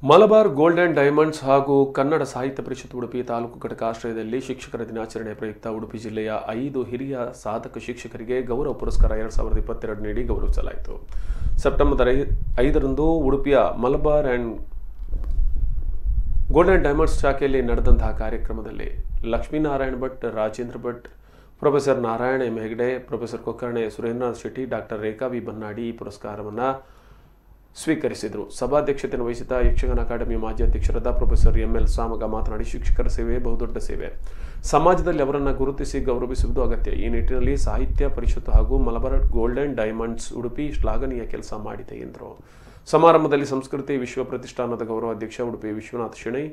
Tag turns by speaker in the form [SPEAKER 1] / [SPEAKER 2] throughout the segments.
[SPEAKER 1] Malabar gold and diamonds ಹಾಗೂ ಕನ್ನಡ ಸಾಹಿತ್ಯ ಪರಿಷತ್ ಉಡುಪಿ ತಾಲೂಕು ಘಟಕ ಆಶ್ರಯದಲ್ಲಿ ಶಿಕ್ಷಕರ ದಿನಾಚರಣೆ ಪ್ರಯುಕ್ತ ಉಡುಪಿ ಜಿಲ್ಲೆಯ 5 ಹಿರಿಯ ಸಾಧಕ ಶಿಕ್ಷಕರಿಗೆ ಗೌರವ ಪುರಸ್ಕಾರ 2022 ನೀಡಿ ಗೌರವಿಸಲಾಯಿತು. ಸೆಪ್ಟೆಂಬರ್ 5ರಂದು ಉಡುಪಿಯ ಮಲಬಾರ್ ಗೋಲ್ಡ್ ಅಂಡ್ ಡೈಮಂಡ್ಸ್ ಶಾಖೆಯಲ್ಲಿ ನಡೆದಂತಹ ಕಾರ್ಯಕ್ರಮದಲ್ಲಿ Lakshminarayana Bhat, Rajendra Bhat, professor Narayana M Hegde, professor Kokkarne Surendranath Shetty, doctor Rekha V Bannadi ಈ ಪುರಸ್ಕಾರವನ್ನು ಸ್ವೀಕರಿಸಿದರು. ಸಭಾಧ್ಯಕ್ಷತೆಯನ್ನು ವಹಿಸಿದ ಯಕ್ಷಗಾನ ಅಕಾಡೆಮಿ ಮಾಜಿ ಅಧ್ಯಕ್ಷರಾದ ಪ್ರೊಫೆಸರ್ ಎಂಎಲ್ ಸಾಮಗ ಮಾತನಾಡಿ, ಶಿಕ್ಷಕರ ಸೇವೆ ಬಹುದೊಡ್ಡ ಸೇವೆ. ಸಮಾಜದಲ್ಲಿ ಅವರನ್ನು ಗುರುತಿಸಿ ಗೌರವಿಸುವುದು ಅಗತ್ಯ. ಈ ನಿಟ್ಟಿನಲ್ಲಿ ಸಾಹಿತ್ಯ ಪರಿಷತ್ತು ಹಾಗೂ Malabar gold and diamonds Udupi ಶ್ಲಾಘನೀಯ ಕೆಲಸ ಮಾಡಿದೆ ಎಂದರು. ಸಮಾರಂಭದಲ್ಲಿ ಸಂಸ್ಕೃತಿ ವಿಶ್ವ ಪ್ರತಿಷ್ಠಾನದ ಗೌರವ ಅಧ್ಯಕ್ಷ ಉಡುಪಿ ವಿಶ್ವನಾಥ್ ಶೆಣೈ,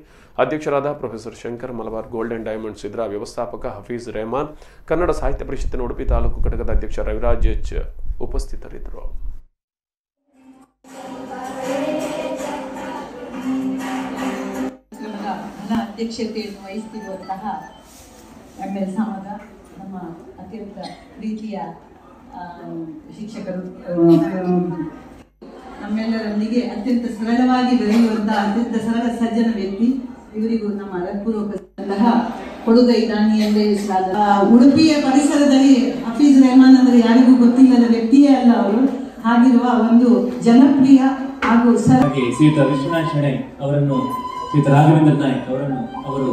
[SPEAKER 1] ಅಧ್ಯಕ್ಷರಾದ professor Shankar, Malabar gold and diamonds ಇದರ ವ್ಯವಸ್ಥಾಪಕ ಹಫೀಜ್ ರೆಹಮಾನ್, ಕನ್ನಡ ಸಾಹಿತ್ಯ ಪರಿಷತ್ತಿನ ಉಡುಪಿ ತಾಲೂಕು ಘಟಕದ ಅಧ್ಯಕ್ಷ ರವಿರಾಜ್ ಎಚ್ ಉಪಸ್ಥಿತರಿದ್ದರು.
[SPEAKER 2] ಅಧ್ಯಕ್ಷತೆಯನ್ನು ವಹಿಸುತ್ತಿರುವಂತಹ ಎಂಎಲ್ ಸಾಮಗ, ನಮ್ಮ ಅತ್ಯಂತ ಪ್ರೀತಿಯ ಶಿಕ್ಷಕರು, ನಮ್ಮೆಲ್ಲರೊಂದಿಗೆ ಅತ್ಯಂತ ಸರಳವಾಗಿ ಬೆಳೆಯುವಂತಹ ಅತ್ಯಂತ ಸರಳ ಸಜ್ಜನ ವ್ಯಕ್ತಿ. ಇವರಿಗೂ ನಮ್ಮ ಹೃತ್ಪೂರ್ವಕಂತಹ ಕೊಡುಗೈ ದಾನಿ ಎಂದೇ ಉಡುಪಿಯ ಪರಿಸರದಲ್ಲಿ ಹಫೀಜ್ ರೆಹಮಾನ್ ಅಂದರೆ ಯಾರಿಗೂ ಗೊತ್ತಿಲ್ಲದ ವ್ಯಕ್ತಿಯೇ ಅಲ್ಲ ಅವರು. ಹಾಗಿರುವ ಒಂದು ಜನಪ್ರಿಯ ಹಾಗೂ
[SPEAKER 3] ಶ್ರೀಯುತ ವಿಶ್ವನಾಥ್ ಶೆಣೈ ಅವರನ್ನು, ಶ್ರೀಯುತ ರಾಘವೇಂದ್ರ ನಾಯಕ್ ಅವರನ್ನು, ಅವರು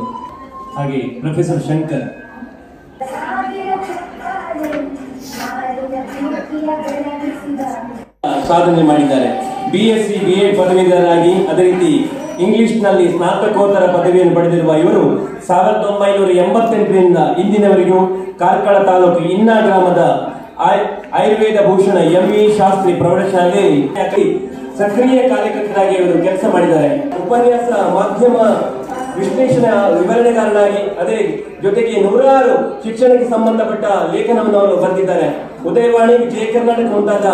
[SPEAKER 3] ಹಾಗೆ ಪ್ರೊಫೆಸರ್ ಶಂಕರ್ ಸಾಧನೆ ಮಾಡಿದ್ದಾರೆ. ಬಿಎಸ್ಸಿ ಬಿಎಡ್ ಪದವೀಧರರಾಗಿ ಅದೇ ರೀತಿ ಇಂಗ್ಲಿಷ್ನಲ್ಲಿ ಸ್ನಾತಕೋತ್ತರ ಪದವಿಯನ್ನು ಪಡೆದಿರುವ ಇವರು 1988ರಿಂದ ಇಂದಿನವರೆಗೂ ಕಾರ್ಕಳ ತಾಲೂಕು ಇನ್ನಾ ಗ್ರಾಮದ ಆಯುರ್ವೇದ ಭೂಷಣ ಎಂವಿ ಶಾಸ್ತ್ರಿ ಪ್ರೌಢಶಾಲೆಯಲ್ಲಿ ಸಕ್ರಿಯ ಕಾರ್ಯಕರ್ತರಾಗಿ ಇವರು ಕೆಲಸ ಮಾಡಿದ್ದಾರೆ. ಉಪನ್ಯಾಸ, ಮಾಧ್ಯಮ ವಿಶ್ಲೇಷಣೆ, ವಿವರಣೆಗಾರನಾಗಿ ಅದೇ ಜೊತೆಗೆ 100 ಶಿಕ್ಷಣಕ್ಕೆ ಸಂಬಂಧಪಟ್ಟ ಲೇಖನವನ್ನು ಅವರು ಬರೆದಿದ್ದಾರೆ. ಉದಯವಾಣಿ, ವಿಜಯ ಕರ್ನಾಟಕ ಮುಂತಾದ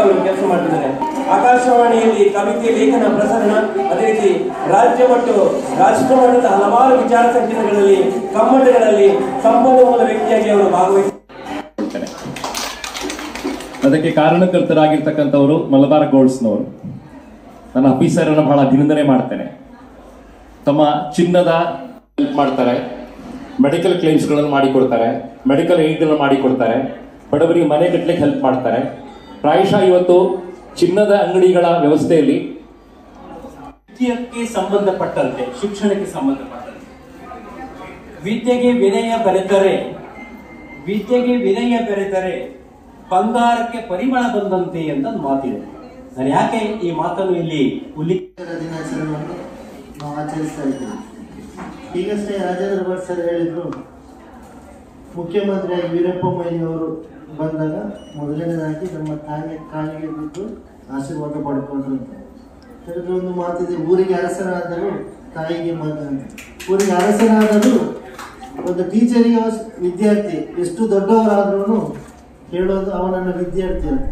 [SPEAKER 3] ಅವರು ಕೆಲಸ ಮಾಡ್ತಿದ್ದಾರೆ. ಆಕಾಶವಾಣಿಯಲ್ಲಿ ಕವಿತೆ, ಲೇಖನ ಪ್ರಸರಣ, ಅದೇ ರೀತಿ ರಾಜ್ಯ ಮತ್ತು ರಾಷ್ಟ್ರ ಮಟ್ಟದ ಹಲವಾರು ವಿಚಾರ ಸಂಕಿರಣಗಳಲ್ಲಿ, ಕಮ್ಮಟಗಳಲ್ಲಿ ಸಂಪನ್ಮೂಲ ವ್ಯಕ್ತಿಯಾಗಿ ಅವರು ಭಾಗವಹಿಸಿದ್ದಾರೆ.
[SPEAKER 4] ಅದಕ್ಕೆ ಕಾರಣಕರ್ತರಾಗಿರ್ತಕ್ಕಂಥವರು ಮಲಬಾರ್ ಗೋಲ್ಡ್ಸ್ನವರು. ನನ್ನ ಆಫೀಸರನ್ನು ಬಹಳ ಅಭಿನಂದನೆ ಮಾಡ್ತೇನೆ. ತಮ್ಮ ಚಿನ್ನದ ಹೆಲ್ಪ್ ಮಾಡ್ತಾರೆ, ಮೆಡಿಕಲ್ ಕ್ಲೇಮ್ಸ್ಗಳನ್ನು ಮಾಡಿಕೊಡ್ತಾರೆ, ಮೆಡಿಕಲ್ ಏಡ್ಗಳನ್ನು ಮಾಡಿಕೊಡ್ತಾರೆ, ಬಡವರಿಗೆ ಮನೆ ಕಟ್ಟಲಿಕ್ಕೆ ಹೆಲ್ಪ್ ಮಾಡ್ತಾರೆ. ಪ್ರಾಯಶಃ ಇವತ್ತು ಚಿನ್ನದ ಅಂಗಡಿಗಳ ವ್ಯವಸ್ಥೆಯಲ್ಲಿ
[SPEAKER 3] ವಿದ್ಯೆಗೆ ಸಂಬಂಧಪಟ್ಟಂತೆ, ಶಿಕ್ಷಣಕ್ಕೆ ಸಂಬಂಧಪಟ್ಟಂತೆ ವಿದ್ಯೆಗೆ ವಿನಯ ಬೆರೆತರೆ ಬಂಗಾರಕ್ಕೆ ಪರಿಮಳ ಬಂದಂತೆ ಅಂತ ಮಾತಿದೆ. ನಾನು ಯಾಕೆ ಈ ಮಾತನ್ನು ಇಲ್ಲಿ
[SPEAKER 5] ದಿನಾಚರಣೆಯನ್ನು ನಾವು ಆಚರಿಸ್ತಾ ಇದ್ದೀವಿ. ಈಗಷ್ಟೇ ರಾಜೇಂದ್ರ ಭಟ್ ಸರ್ ಹೇಳಿದ್ರು, ಮುಖ್ಯಮಂತ್ರಿಯಾಗಿ ವೀರಪ್ಪ ಮೊಯ್ಲಿ ಅವರು ಬಂದಾಗ ಮೊದಲನೇದಾಗಿ ನಮ್ಮ ತಾಯಿಯ ಕಾಲಿಗೆ ಬಿದ್ದು ಆಶೀರ್ವಾದ ಪಡ್ಕೊಂಡ್ರು ಅಂತ ಹೇಳಿದ್ರು. ಒಂದು ಮಾತಿದೆ, ಊರಿಗೆ ಅರಸನಾದರೂ ತಾಯಿಗೆ ಮಗ ಅಂತ. ಊರಿಗೆ ಅರಸನಾದರೂ ಒಂದು ಟೀಚರಿಗೆ ವಿದ್ಯಾರ್ಥಿ ಎಷ್ಟು ದೊಡ್ಡವರಾದ್ರೂ ಹೇಳೋದು ಅವನನ್ನು ವಿದ್ಯಾರ್ಥಿ ಅಂತ.